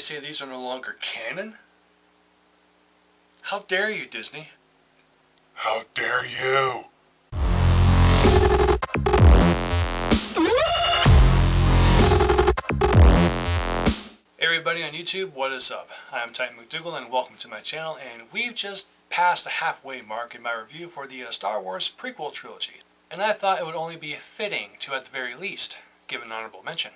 they say these are no longer canon? How dare you, Disney? How dare you? Hey everybody on YouTube, what is up? I'm Titan McDougal and welcome to my channel, and we've just passed the halfway mark in my review for the Star Wars prequel trilogy. And I thought it would only be fitting to, at the very least, give an honorable mention.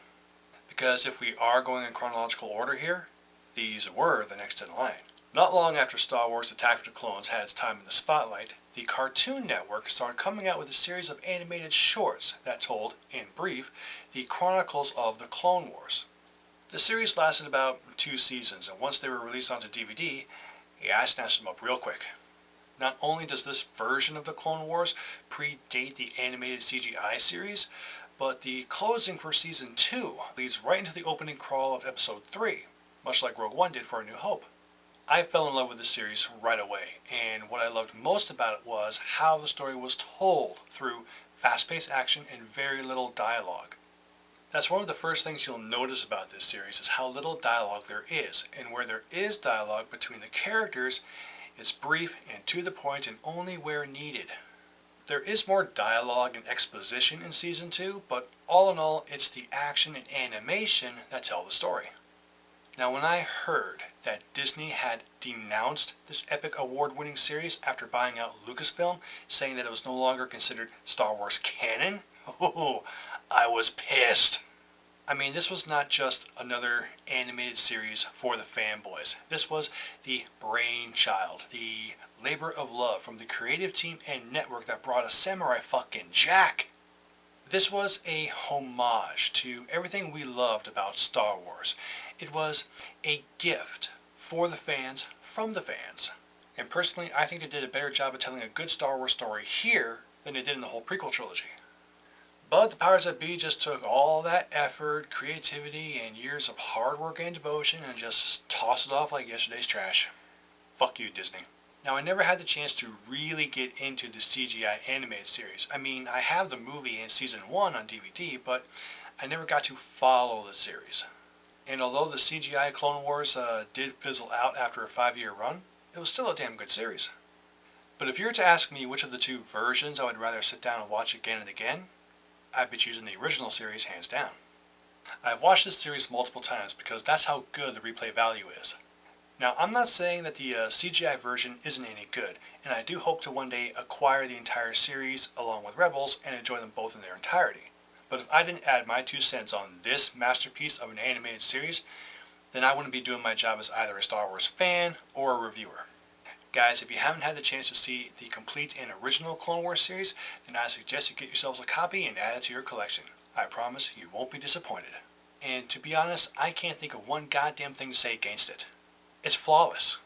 Because if we are going in chronological order here, these were the next in line. Not long after Star Wars Attack of the Clones had its time in the spotlight, the Cartoon Network started coming out with a series of animated shorts that told, in brief, the chronicles of the Clone Wars. The series lasted about 2 seasons, and once they were released onto DVD, I snatched them up real quick. Not only does this version of the Clone Wars predate the animated CGI series, but the closing for Season 2 leads right into the opening crawl of Episode 3, much like Rogue One did for A New Hope. I fell in love with the series right away, and what I loved most about it was how the story was told through fast-paced action and very little dialogue. That's one of the first things you'll notice about this series is how little dialogue there is, and where there is dialogue between the characters, it's brief and to the point and only where needed. There is more dialogue and exposition in Season 2, but all in all, it's the action and animation that tell the story. Now, when I heard that Disney had denounced this epic award-winning series after buying out Lucasfilm, saying that it was no longer considered Star Wars canon, I was pissed. I mean, this was not just another animated series for the fanboys. This was the brainchild, the labor of love from the creative team and network that brought us Samurai fucking Jack. This was a homage to everything we loved about Star Wars. It was a gift for the fans, from the fans. And personally, I think they did a better job of telling a good Star Wars story here than they did in the whole prequel trilogy. But the powers that be just took all that effort, creativity, and years of hard work and devotion and just tossed it off like yesterday's trash. Fuck you, Disney. Now, I never had the chance to really get into the CGI animated series. I mean, I have the movie in Season 1 on DVD, but I never got to follow the series. And although the CGI Clone Wars did fizzle out after a 5-year run, it was still a damn good series. But if you were to ask me which of the two versions I would rather sit down and watch again and again, I'd be choosing the original series hands down. I've watched this series multiple times because that's how good the replay value is. Now, I'm not saying that the CGI version isn't any good, and I do hope to one day acquire the entire series along with Rebels and enjoy them both in their entirety. But if I didn't add my 2 cents on this masterpiece of an animated series, then I wouldn't be doing my job as either a Star Wars fan or a reviewer. Guys, if you haven't had the chance to see the complete and original Clone Wars series, then I suggest you get yourselves a copy and add it to your collection. I promise you won't be disappointed. And to be honest, I can't think of one goddamn thing to say against it. It's flawless.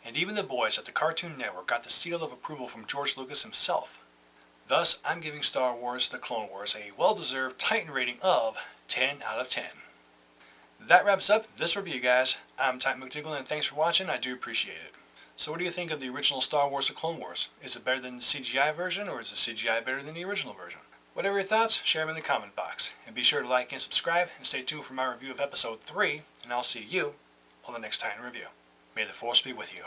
And even the boys at the Cartoon Network got the seal of approval from George Lucas himself. Thus, I'm giving Star Wars The Clone Wars a well-deserved Titan rating of 10 out of 10. That wraps up this review, guys. I'm Titan McDougal, and thanks for watching. I do appreciate it. So what do you think of the original Star Wars The Clone Wars? Is it better than the CGI version, or is the CGI better than the original version? Whatever your thoughts, share them in the comment box. And be sure to like and subscribe, and stay tuned for my review of Episode 3, and I'll see you on the next Titan review. May the Force be with you.